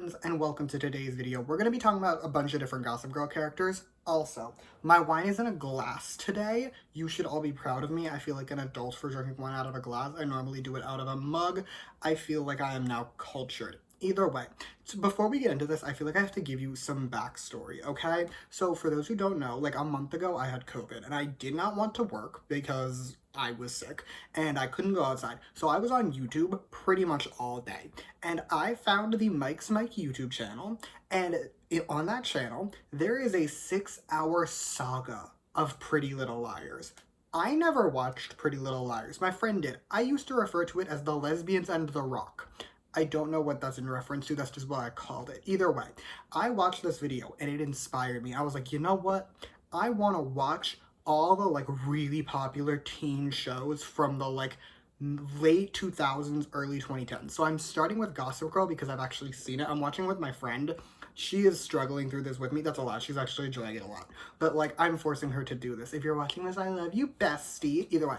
friends, and welcome to today's video. We're going to be talking about a bunch of different Gossip Girl characters. Also, my wine is in a glass today. You should all be proud of me. I feel like an adult for drinking wine out of a glass. I normally do it out of a mug. I feel like I am now cultured. Either way, so before we get into this, I feel like I have to give you some backstory, okay? So for those who don't know, like a month ago I had COVID and I did not want to work because I was sick and I couldn't go outside. So I was on YouTube pretty much all day and I found the Mike's Mike YouTube channel, and on that channel there is a 6-hour saga of Pretty Little Liars. I never watched Pretty Little Liars. My friend did. I used to refer to it as The Lesbians and The Rock. I don't know what that's in reference to, that's just what I called it. Either way, I watched this video and it inspired me. I was like, you know what? I want to watch all the like really popular teen shows from the like late 2000s, early 2010s. So I'm starting with Gossip Girl because I've actually seen it. I'm watching with my friend. She is struggling through this with me. That's a lot. She's actually enjoying it a lot. But like, I'm forcing her to do this. If you're watching this, I love you, bestie. Either way.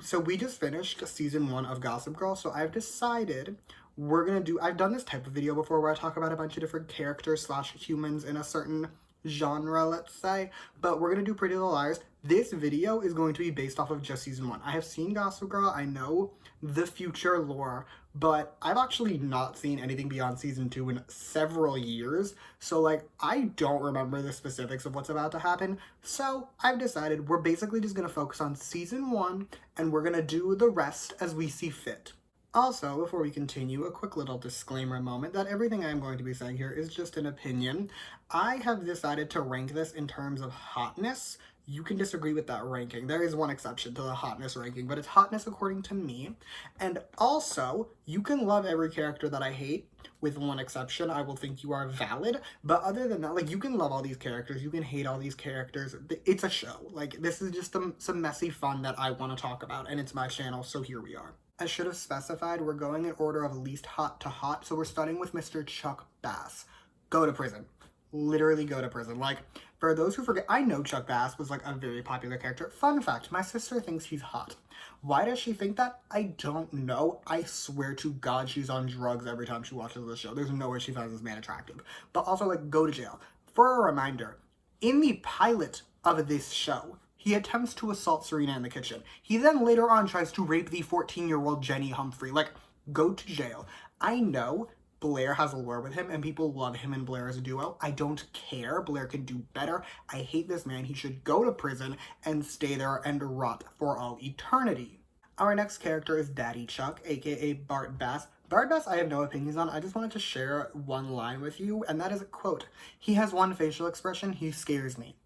So we just finished season 1 of Gossip Girl. So I've decided we're gonna do, I've done this type of video before where I talk about a bunch of different characters slash humans in a certain genre, let's say, but we're gonna do Pretty Little Liars. This video is going to be based off of just season 1. I have seen Gossip Girl, I know the future lore, but I've actually not seen anything beyond season 2 in several years, so like I don't remember the specifics of what's about to happen. So I've decided we're basically just gonna focus on season 1 and we're gonna do the rest as we see fit. Also, before we continue, a quick little disclaimer moment that everything I'm going to be saying here is just an opinion. I have decided to rank this in terms of hotness. You can disagree with that ranking. There is one exception to the hotness ranking, but it's hotness according to me. And also, you can love every character that I hate, with one exception. I will think you are valid. But other than that, like, you can love all these characters, you can hate all these characters. It's a show. Like, this is just some messy fun that I want to talk about, and it's my channel, so here we are. I should have specified we're going in order of least hot to hot, so we're starting with Mr. Chuck Bass. Go to prison. Literally go to prison. Like, for those who forget, I know Chuck Bass was like a very popular character. Fun fact, my sister thinks he's hot. Why does she think that? I don't know. I swear to God she's on drugs every time she watches this show. There's no way she finds this man attractive. But also, like, go to jail. For a reminder, in the pilot of this show, he attempts to assault Serena in the kitchen. He then later on tries to rape the 14-year-old Jenny Humphrey. Like, go to jail. I know Blair has a lore with him and people love him and Blair as a duo. I don't care. Blair can do better. I hate this man. He should go to prison and stay there and rot for all eternity. Our next character is Daddy Chuck, aka Bart Bass. Bart Bass I have no opinions on. I just wanted to share one line with you, and that is a quote. He has one facial expression. He scares me.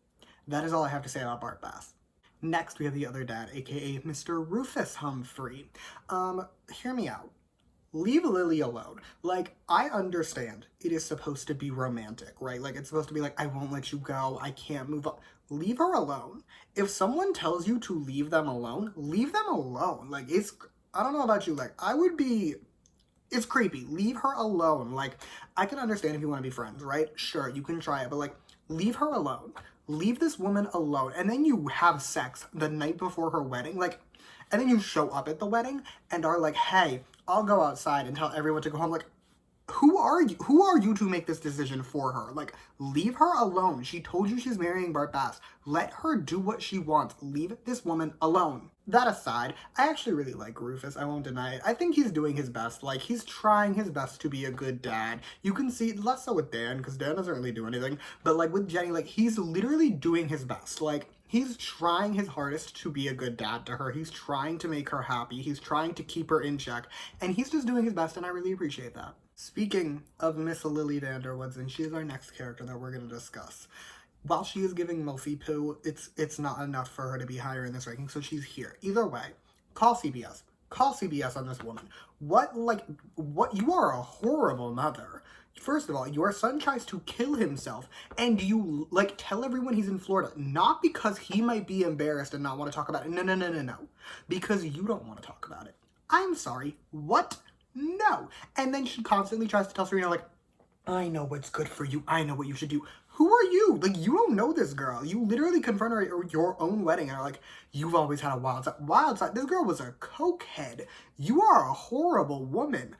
That is all I have to say about Bart Bass. Next, we have the other dad, aka Mr. Rufus Humphrey. Hear me out. Leave Lily alone. Like, I understand it is supposed to be romantic, right? Like, it's supposed to be like, I won't let you go, I can't move on. Leave her alone. If someone tells you to leave them alone, leave them alone. Like, I don't know about you, like, it's creepy. Leave her alone. Like, I can understand if you want to be friends, right? Sure, you can try it, but like, leave her alone. Leave this woman alone. And then you have sex the night before her wedding. Like, and then you show up at the wedding and are like, hey, I'll go outside and tell everyone to go home. Like, who are you? Who are you to make this decision for her? Like, leave her alone. She told you she's marrying Bart Bass. Let her do what she wants. Leave this woman alone. That aside, I actually really like Rufus. I won't deny it. I think he's doing his best. Like, he's trying his best to be a good dad. You can see, less so with Dan, because Dan doesn't really do anything. But, like, with Jenny, like, he's literally doing his best. Like, he's trying his hardest to be a good dad to her. He's trying to make her happy. He's trying to keep her in check. And he's just doing his best, and I really appreciate that. Speaking of Miss Lily Vanderwoodson, she is our next character that we're going to discuss. While she is giving Milfy poo, it's not enough for her to be higher in this ranking, so she's here. Either way, call CBS. Call CBS on this woman. What, you are a horrible mother. First of all, your son tries to kill himself, and you, like, tell everyone he's in Florida, not because he might be embarrassed and not want to talk about it. No. Because you don't want to talk about it. I'm sorry. What? No. And then she constantly tries to tell Serena, like, I know what's good for you. I know what you should do. Who are you? Like, you don't know this girl. You literally confront her at your own wedding and are like, you've always had a wild side. Wild side? This girl was a cokehead. You are a horrible woman.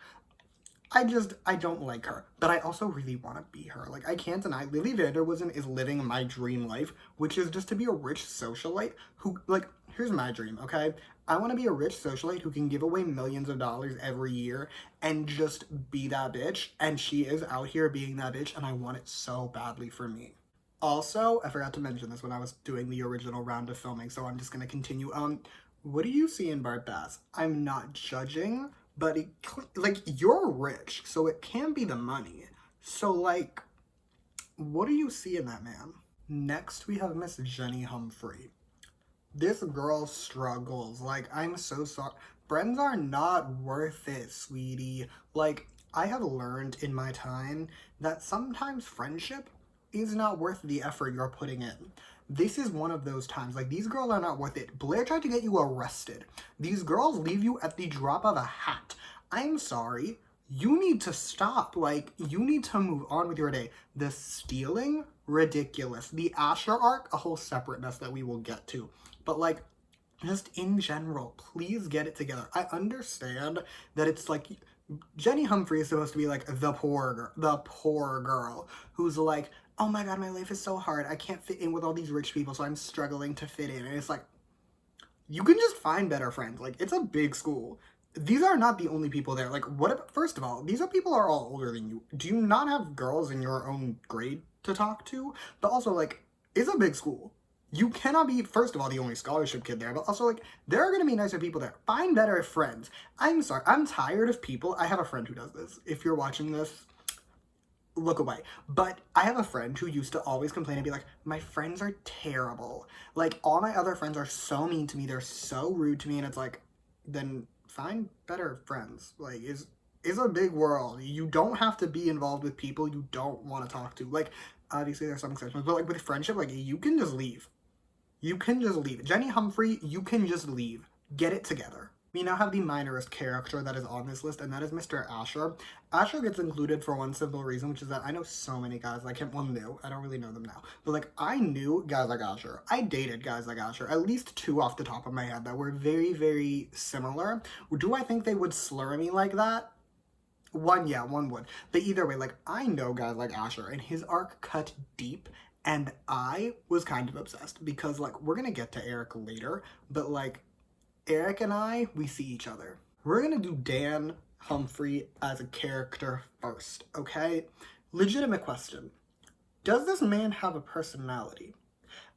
I don't like her, but I also really want to be her. Like, I can't deny Lily Vanderwoodsen is living my dream life, which is just to be a rich socialite who, like, here's my dream, okay? I want to be a rich socialite who can give away millions of dollars every year and just be that bitch. And she is out here being that bitch, and I want it so badly for me. Also, I forgot to mention this when I was doing the original round of filming, so I'm just gonna continue. What do you see in Bart Bass? I'm not judging, but like, you're rich, so it can be the money. So, like, what do you see in that man? Next, we have Miss Jenny Humphrey. This girl struggles. Like, I'm so sorry. Friends are not worth it, sweetie. Like, I have learned in my time that sometimes friendship is not worth the effort you're putting in. This is one of those times. Like, these girls are not worth it. Blair tried to get you arrested. These girls leave you at the drop of a hat. I'm sorry. You need to stop. Like, you need to move on with your day. The stealing, ridiculous. The Asher arc, a whole separate mess that we will get to. But, like, just in general, please get it together. I understand that it's like, Jenny Humphrey is supposed to be like the poor girl who's like, oh my god, my life is so hard. I can't fit in with all these rich people, so I'm struggling to fit in. And it's like, you can just find better friends. Like, it's a big school. These are not the only people there. Like, first of all, these are people are all older than you. Do you not have girls in your own grade to talk to? But also, like, it's a big school. You cannot be, first of all, the only scholarship kid there, but also, like, there are going to be nicer people there. Find better friends. I'm sorry. I'm tired of people. I have a friend who does this. If you're watching this, look away. But I have a friend who used to always complain and be like, my friends are terrible. Like, all my other friends are so mean to me. They're so rude to me. And it's like, then find better friends. Like, it's a big world. You don't have to be involved with people you don't want to talk to. Like, obviously there's some exceptions, but like with friendship, like, you can just leave. You can just leave. Jenny Humphrey, you can just leave. Get it together. We now have the minorest character that is on this list, and that is Mr. Asher. Asher gets included for one simple reason, which is that I know so many guys like him. Well, new. I don't really know them now. But, like, I knew guys like Asher. I dated guys like Asher. At least two off the top of my head that were very, very similar. Do I think they would slur me like that? One, yeah, one would. But either way, like, I know guys like Asher, and his arc cut deep. And I was kind of obsessed because, like, we're gonna get to Eric later, but, like, Eric and I, we see each other. We're gonna do Dan Humphrey as a character first, okay? Legitimate question. Does this man have a personality?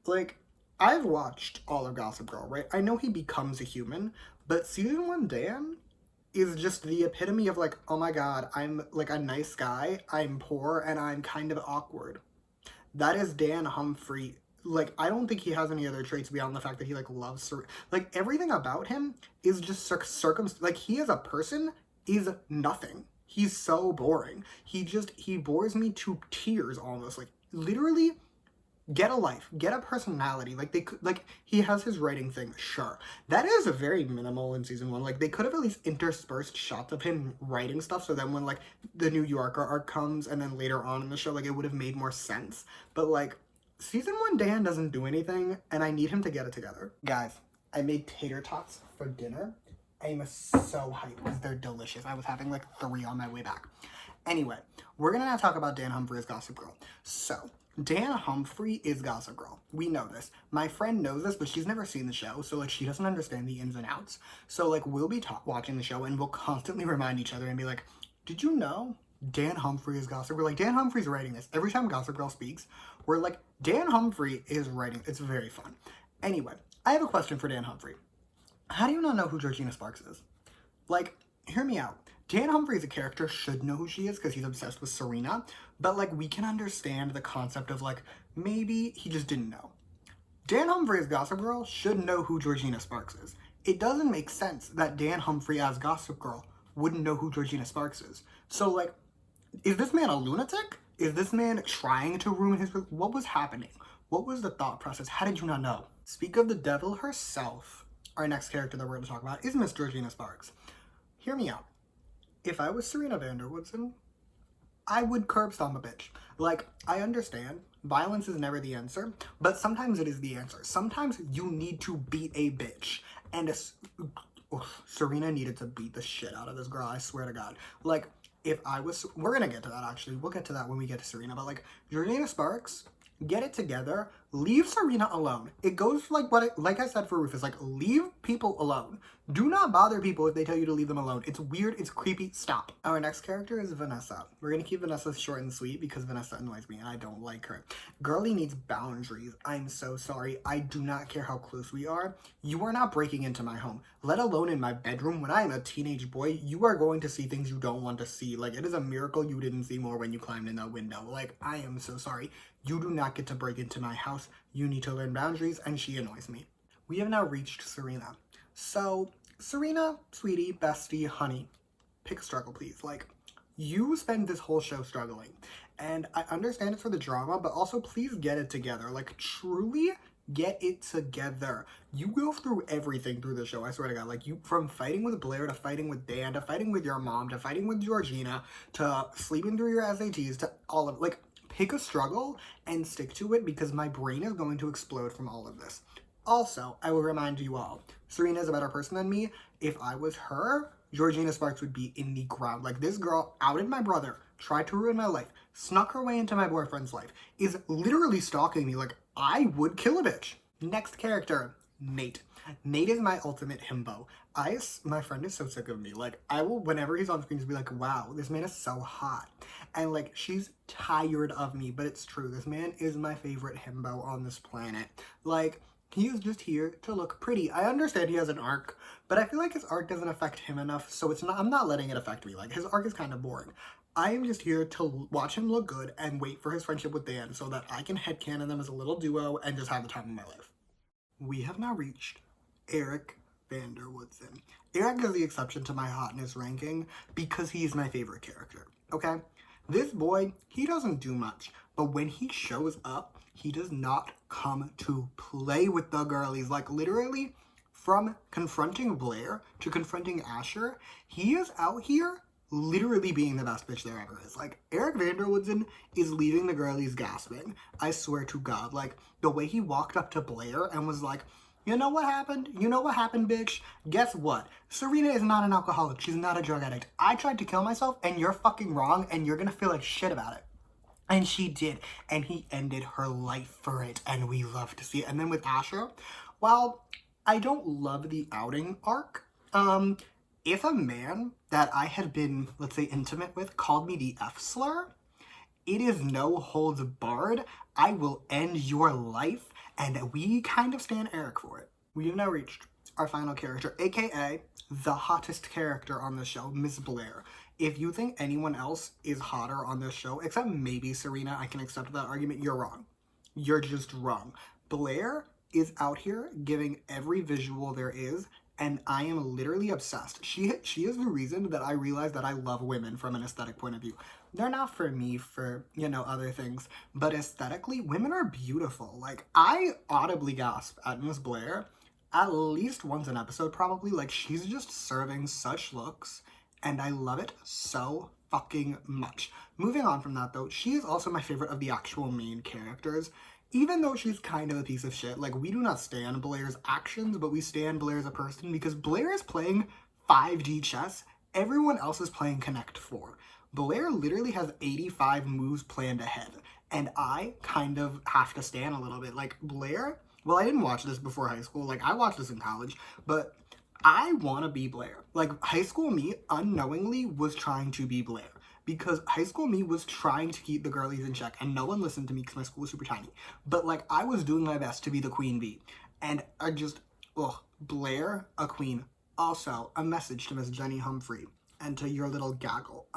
Like, I've watched all of Gossip Girl, right? I know he becomes a human, but season 1 Dan is just the epitome of, like, oh my god, I'm, like, a nice guy, I'm poor, and I'm kind of awkward. That is Dan Humphrey. Like, I don't think he has any other traits beyond the fact that he, like, loves like, everything about him is just like, he as a person is nothing. He's so boring. He bores me to tears almost. Like, literally, get a life, get a personality. Like, he has his writing thing, sure. That is very minimal in season 1. Like, they could have at least interspersed shots of him writing stuff, so then when, like, the New Yorker arc comes, and then later on in the show, like, it would have made more sense. But, like, season 1 Dan doesn't do anything, and I need him to get it together. Guys, I made tater tots for dinner. I am so hyped because they're delicious. I was having, like, 3 on my way back. Anyway, we're gonna now talk about Dan Humphrey as Gossip Girl. So, Dan Humphrey is Gossip Girl. We know this. My friend knows this, but she's never seen the show, so, like, she doesn't understand the ins and outs. So, like, we'll be watching the show, and we'll constantly remind each other and be like, did you know Dan Humphrey is Gossip Girl? Like, Dan Humphrey's writing this. Every time Gossip Girl speaks, we're like, Dan Humphrey is writing. It's very fun. Anyway, I have a question for Dan Humphrey. How do you not know who Georgina Sparks is? Like, hear me out. Dan Humphrey as a character should know who she is because he's obsessed with Serena, but, like, we can understand the concept of, like, maybe he just didn't know. Dan Humphrey as Gossip Girl should know who Georgina Sparks is. It doesn't make sense that Dan Humphrey as Gossip Girl wouldn't know who Georgina Sparks is. So, like, is this man a lunatic? Is this man trying to ruin his... What was happening? What was the thought process? How did you not know? Speak of the devil herself. Our next character that we're going to talk about is Miss Georgina Sparks. Hear me out. If I was Serena Vanderwoodsen, I would curb stomp a bitch. Like, I understand violence is never the answer, but sometimes it is the answer. Sometimes you need to beat a bitch. And Serena needed to beat the shit out of this girl, I swear to God. Like, if I was, we're gonna get to that actually. We'll get to that when we get to Serena. But like Georgina Sparks, get it together. Leave Serena alone. It goes like like I said for Rufus, like leave people alone. Do not bother people if they tell you to leave them alone. It's weird, it's creepy, stop. Our next character is Vanessa. We're gonna keep Vanessa short and sweet because Vanessa annoys me and I don't like her. Girlie needs boundaries. I'm so sorry. I do not care how close we are. You are not breaking into my home, let alone in my bedroom. When I am a teenage boy, you are going to see things you don't want to see. Like, it is a miracle you didn't see more when you climbed in that window. Like, I am so sorry. You do not get to break into my house. You need to learn boundaries, and she annoys me. We have now reached Serena. So, Serena, sweetie, bestie, honey, pick a struggle, please. Like, you spend this whole show struggling. And I understand it's for the drama, but also please get it together. Like, truly get it together. You go through everything through the show, I swear to God. Like, you, from fighting with Blair to fighting with Dan to fighting with your mom to fighting with Georgina to sleeping through your SATs to all of, like, pick a struggle and stick to it because my brain is going to explode from all of this. Also, I will remind you all, Serena is a better person than me. If I was her, Georgina Sparks would be in the ground. Like, this girl outed my brother, tried to ruin my life, snuck her way into my boyfriend's life, is literally stalking me. Like, I would kill a bitch. Next character, Nate. Nate is my ultimate himbo. My friend is so sick of me. Like, I will, whenever he's on screen, just be like, wow, this man is so hot. And like, she's tired of me, but it's true. This man is my favorite himbo on this planet. Like, he is just here to look pretty. I understand he has an arc, but I feel like his arc doesn't affect him enough, so I'm not letting it affect me. Like, his arc is kind of boring. I am just here to watch him look good and wait for his friendship with Dan so that I can headcanon them as a little duo and just have the time of my life. We have now reached Eric Vander Woodson. Eric is the exception to my hotness ranking because he is my favorite character, okay? This boy, he doesn't do much, but when he shows up, he does not come to play with the girlies. Like, literally, from confronting Blair to confronting Asher, he is out here literally being the best bitch there ever is. Like, Eric Vander Woodson is leaving the girlies gasping. I swear to God. Like, the way he walked up to Blair and was like, you know what happened? You know what happened, bitch? Guess what? Serena is not an alcoholic. She's not a drug addict. I tried to kill myself, and you're fucking wrong, and you're gonna feel like shit about it. And she did, and he ended her life for it, and we love to see it. And then with Asher, while I don't love the outing arc, if a man that I had been, let's say, intimate with called me the F-slur, it is no holds barred. I will end your life, and we kind of stand Eric for it. We have now reached our final character, aka the hottest character on the show, Miss Blair. If you think anyone else is hotter on this show, except maybe Serena, I can accept that argument, you're wrong. You're just wrong. Blair is out here giving every visual there is, and I am literally obsessed. She is the reason that I realize that I love women from an aesthetic point of view. They're not for me for, you know, other things, but aesthetically, women are beautiful. Like, I audibly gasp at Miss Blair at least once an episode, probably. Like, she's just serving such looks, and I love it so fucking much. Moving on from that, though, she is also my favorite of the actual main characters. Even though she's kind of a piece of shit, like, we do not stand Blair's actions, but we stand Blair as a person because Blair is playing 5D chess. Everyone else is playing Connect 4. Blair literally has 85 moves planned ahead, and I kind of have to stand a little bit. Like, Blair, well, I didn't watch this before high school. Like, I watched this in college, but I want to be Blair. Like, high school me unknowingly was trying to be Blair. Because high school me was trying to keep the girlies in check, and no one listened to me because my school was super tiny. But, like, I was doing my best to be the queen bee. And I just, Blair, a queen. Also, a message to Miss Jenny Humphrey and to your little gaggle.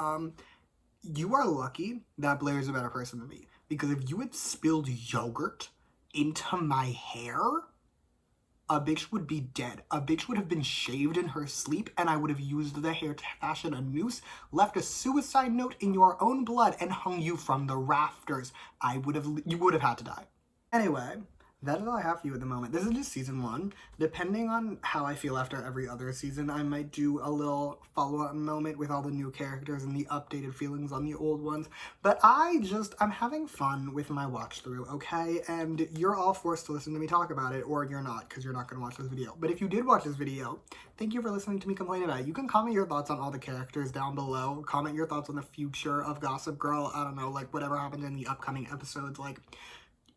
You are lucky that Blair is a better person than me. Because if you had spilled yogurt into my hair, a bitch would be dead. A bitch would have been shaved in her sleep, and I would have used the hair to fashion a noose, left a suicide note in your own blood, and hung you from the rafters. You would have had to die. Anyway, that is all I have for you at the moment. This is just season 1. Depending on how I feel after every other season, I might do a little follow-up moment with all the new characters and the updated feelings on the old ones. But I'm having fun with my watch through, okay? And you're all forced to listen to me talk about it, or you're not, because you're not going to watch this video. But if you did watch this video, thank you for listening to me complain about it. You can comment your thoughts on all the characters down below. Comment your thoughts on the future of Gossip Girl. I don't know, like whatever happens in the upcoming episodes, like,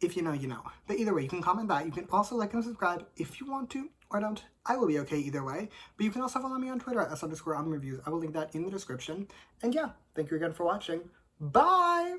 if you know, you know. But either way, you can comment that. You can also like and subscribe if you want to or don't. I will be okay either way. But you can also follow me on Twitter at s_reviews. I will link that in the description. And yeah, thank you again for watching. Bye!